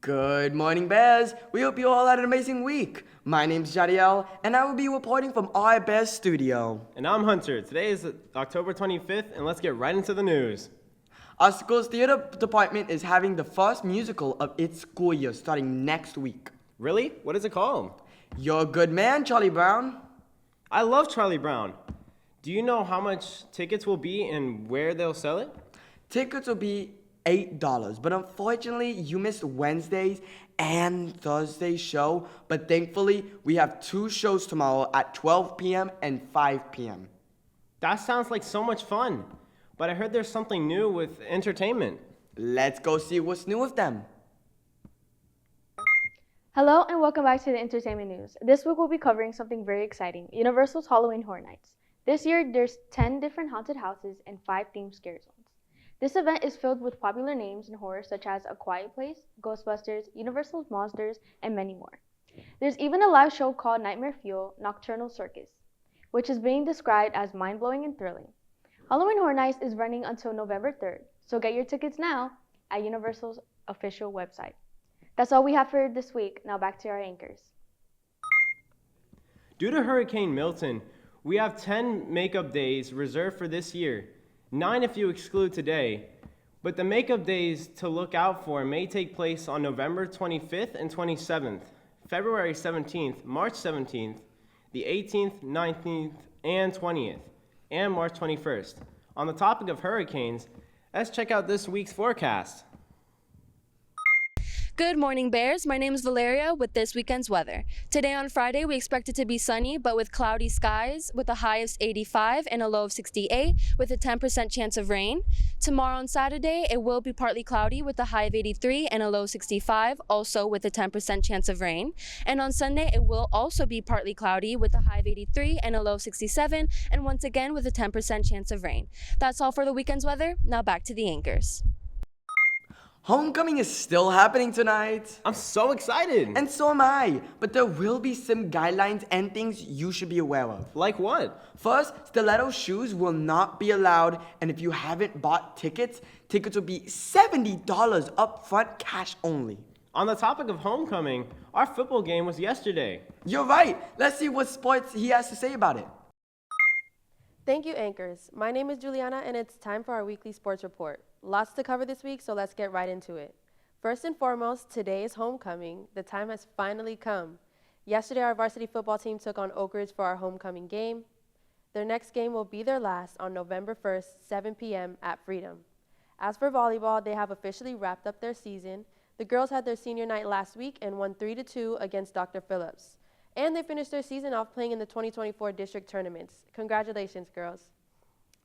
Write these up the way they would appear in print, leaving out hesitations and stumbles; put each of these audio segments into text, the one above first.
Good morning, Bears. We hope you all had an amazing week. My name's Jadiel, and I will be reporting from our Bears studio. And I'm Hunter. Today is October 25th, and let's get right into the news. Our school's theater department is having the first musical of its school year starting next week. Really? What is it called? You're a good man, Charlie Brown. I love Charlie Brown. Do you know how much tickets will be and where they'll sell it? Tickets will be $8, but unfortunately, you missed Wednesday's and Thursday's show. But thankfully, we have two shows tomorrow at 12 p.m. and 5 p.m. That sounds like so much fun. But I heard there's something new with entertainment. Let's go see what's new with them. Hello and welcome back to the entertainment news. This week we'll be covering something very exciting, Universal's Halloween Horror Nights. This year there's 10 different haunted houses and 5 themed scare zones. This event is filled with popular names in horror such as A Quiet Place, Ghostbusters, Universal's Monsters, and many more. There's even a live show called Nightmare Fuel Nocturnal Circus, which is being described as mind-blowing and thrilling. Halloween Horror Nights is running until November 3rd, so get your tickets now at Universal's official website. That's all we have for this week. Now back to our anchors. Due to Hurricane Milton, we have 10 makeup days reserved for this year, 9 if you exclude today. But the makeup days to look out for may take place on November 25th and 27th, February 17th, March 17th, the 18th, 19th, and 20th, and March 21st. On the topic of hurricanes, let's check out this week's forecast. Good morning, Bears. My name is Valeria with this weekend's weather. Today on Friday, we expect it to be sunny, but with cloudy skies, with a high of 85 and a low of 68, with a 10% chance of rain. Tomorrow on Saturday, it will be partly cloudy with a high of 83 and a low of 65, also with a 10% chance of rain. And on Sunday, it will also be partly cloudy with a high of 83 and a low of 67, and once again with a 10% chance of rain. That's all for the weekend's weather. Now back to the anchors. Homecoming is still happening tonight. I'm so excited! And so am I, but there will be some guidelines and things you should be aware of. Like what? First, stiletto shoes will not be allowed, and if you haven't bought tickets, tickets will be $70 upfront, cash only. On the topic of homecoming, our football game was yesterday. You're right. Let's see what sports he has to say about it. Thank you, anchors. My name is Juliana, and it's time for our weekly sports report. Lots to cover this week, so let's get right into it. First and foremost, today is homecoming. The time has finally come. Yesterday, our varsity football team took on Oak Ridge for our homecoming game. Their next game will be their last on November 1st, 7 p.m. at Freedom. As for volleyball, they have officially wrapped up their season. The girls had their senior night last week and won 3-2 against Dr. Phillips. And they finished their season off playing in the 2024 district tournaments. Congratulations, girls.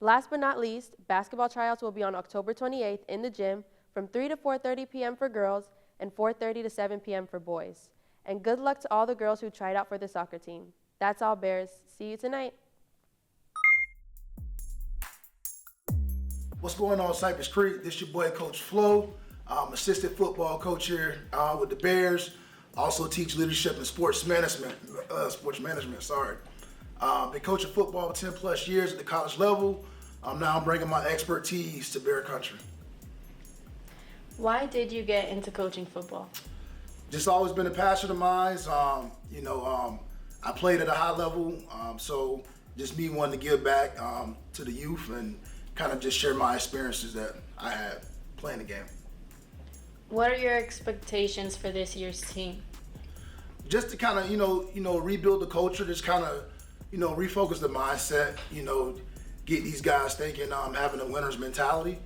Last but not least, basketball tryouts will be on October 28th in the gym from 3 to 4:30 p.m. for girls and 4:30 to 7 p.m. for boys. And good luck to all the girls who tried out for the soccer team. That's all, Bears. See you tonight. What's going on, Cypress Creek? This your boy, Coach Flo. I'm assistant football coach here with the Bears. Also teach leadership and sports management. Been coaching football for 10 plus years at the college level. Now I'm bringing my expertise to Bear Country. Why did you get into coaching football? Just always been a passion of mine. I played at a high level, so just me wanting to give back to the youth and kind of just share my experiences that I had playing the game. What are your expectations for this year's team? Just to kind of, rebuild the culture, just kind of, refocus the mindset, get these guys thinking, having a winner's mentality.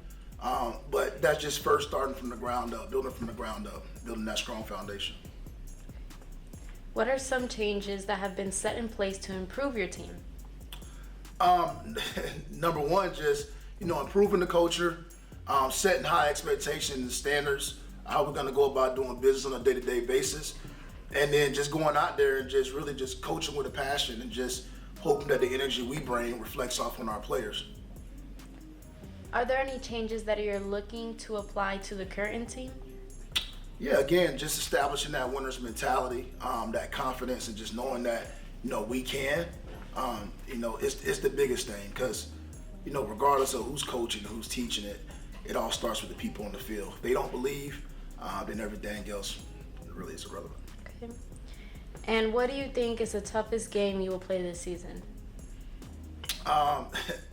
But that's just first starting from the ground up, building from the ground up, building that strong foundation. What are some changes that have been set in place to improve your team? Number one, just, improving the culture, setting high expectations and standards, how we're gonna go about doing business on a day-to-day basis. And then just going out there and just really just coaching with a passion and just hoping that the energy we bring reflects off on our players. Are there any changes that you're looking to apply to the current team? Yeah, again, just establishing that winner's mentality, that confidence, and just knowing that, we can. It's the biggest thing because, regardless of who's coaching, who's teaching it, it all starts with the people on the field. If they don't believe, then everything else really is irrelevant. Okay. And what do you think is the toughest game you will play this season?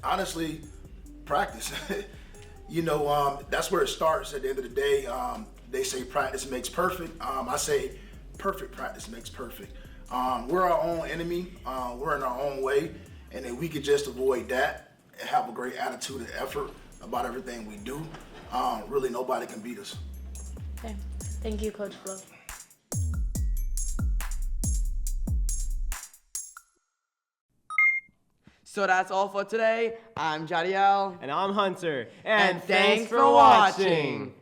Honestly, practice. That's where it starts at the end of the day. They say practice makes perfect. I say perfect practice makes perfect. We're our own enemy. We're in our own way. And if we could just avoid that and have a great attitude and effort about everything we do, really nobody can beat us. Okay. Thank you, Coach Flo. So that's all for today. I'm Jadiel. And I'm Hunter. And thanks for watching.